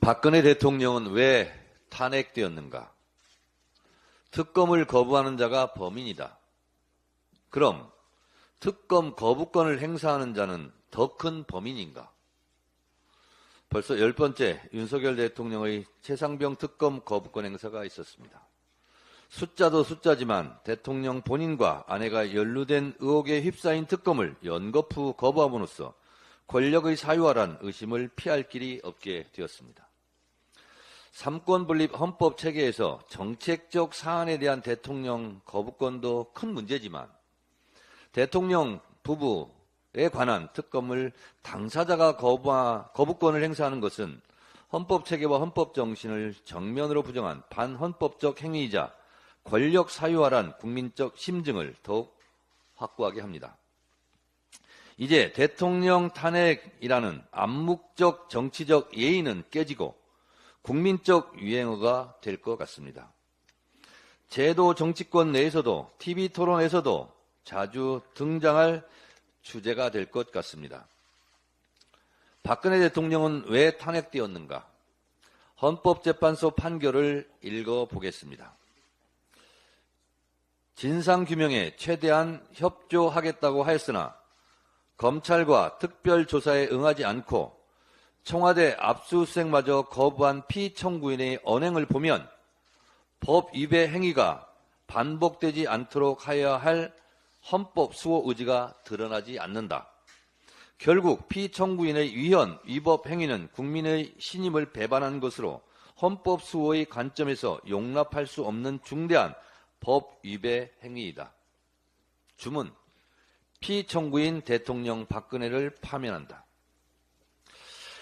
박근혜 대통령은 왜 탄핵되었는가? 특검을 거부하는 자가 범인이다. 그럼 특검 거부권을 행사하는 자는 더 큰 범인인가? 벌써 10번째 윤석열 대통령의 최상병 특검 거부권 행사가 있었습니다. 숫자도 숫자지만 대통령 본인과 아내가 연루된 의혹에 휩싸인 특검을 연거푸 거부함으로써 권력의 사유화란 의심을 피할 길이 없게 되었습니다. 삼권 분립 헌법 체계에서 정책적 사안에 대한 대통령 거부권도 큰 문제지만 대통령 부부에 관한 특검을 당사자가 거부권을 행사하는 것은 헌법 체계와 헌법 정신을 정면으로 부정한 반헌법적 행위이자 권력 사유화란 국민적 심증을 더욱 확고하게 합니다. 이제 대통령 탄핵이라는 암묵적 정치적 예의는 깨지고 국민적 유행어가 될 것 같습니다. 제도 정치권 내에서도 TV토론에서도 자주 등장할 주제가 될 것 같습니다. 박근혜 대통령은 왜 탄핵되었는가? 헌법재판소 판결을 읽어보겠습니다. 진상규명에 최대한 협조하겠다고 하였으나 검찰과 특별조사에 응하지 않고 청와대 압수수색마저 거부한 피청구인의 언행을 보면 법 위배 행위가 반복되지 않도록 하여야 할 헌법 수호 의지가 드러나지 않는다. 결국 피청구인의 위헌, 위법 행위는 국민의 신임을 배반한 것으로 헌법 수호의 관점에서 용납할 수 없는 중대한 법 위배 행위이다. 주문, 피청구인 대통령 박근혜를 파면한다.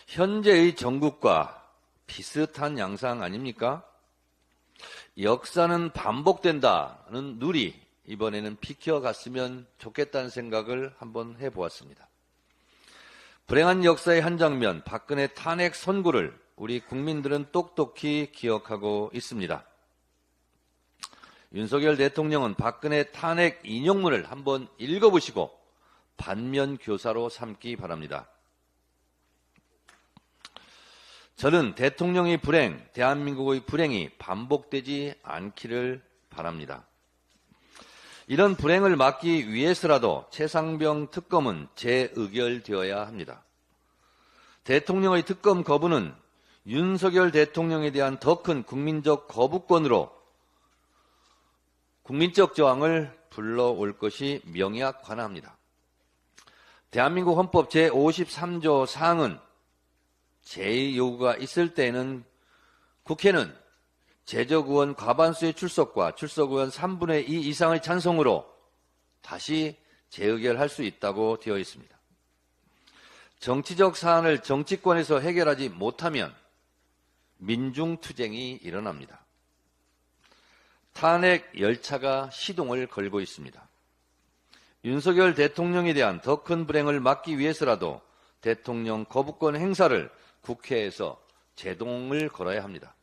현재의 정국과 비슷한 양상 아닙니까? 역사는 반복된다는 누리, 이번에는 비켜갔으면 좋겠다는 생각을 한번 해보았습니다. 불행한 역사의 한 장면, 박근혜 탄핵 선고를 우리 국민들은 똑똑히 기억하고 있습니다. 윤석열 대통령은 박근혜 탄핵 인용문을 한번 읽어보시고 반면교사로 삼기 바랍니다. 저는 대통령의 불행, 대한민국의 불행이 반복되지 않기를 바랍니다. 이런 불행을 막기 위해서라도 최상병 특검은 재의결되어야 합니다. 대통령의 특검 거부는 윤석열 대통령에 대한 더 큰 국민적 거부권으로 국민적 저항을 불러올 것이 명약관화합니다. 대한민국 헌법 제53조 사항은 제2 요구가 있을 때에는 국회는 제적의원 과반수의 출석과 출석의원 3분의 2 이상의 찬성으로 다시 재의결할 수 있다고 되어 있습니다. 정치적 사안을 정치권에서 해결하지 못하면 민중투쟁이 일어납니다. 탄핵 열차가 시동을 걸고 있습니다. 윤석열 대통령에 대한 더 큰 불행을 막기 위해서라도 대통령 거부권 행사를 국회에서 제동을 걸어야 합니다.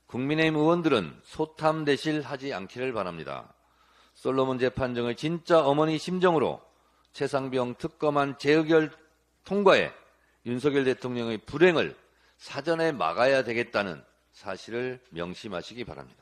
국민의힘 의원들은 소탐대실하지 않기를 바랍니다. 솔로몬 재판정의 진짜 어머니 심정으로 최상병 특검안 재의결 통과에 윤석열 대통령의 불행을 사전에 막아야 되겠다는 사실을 명심하시기 바랍니다.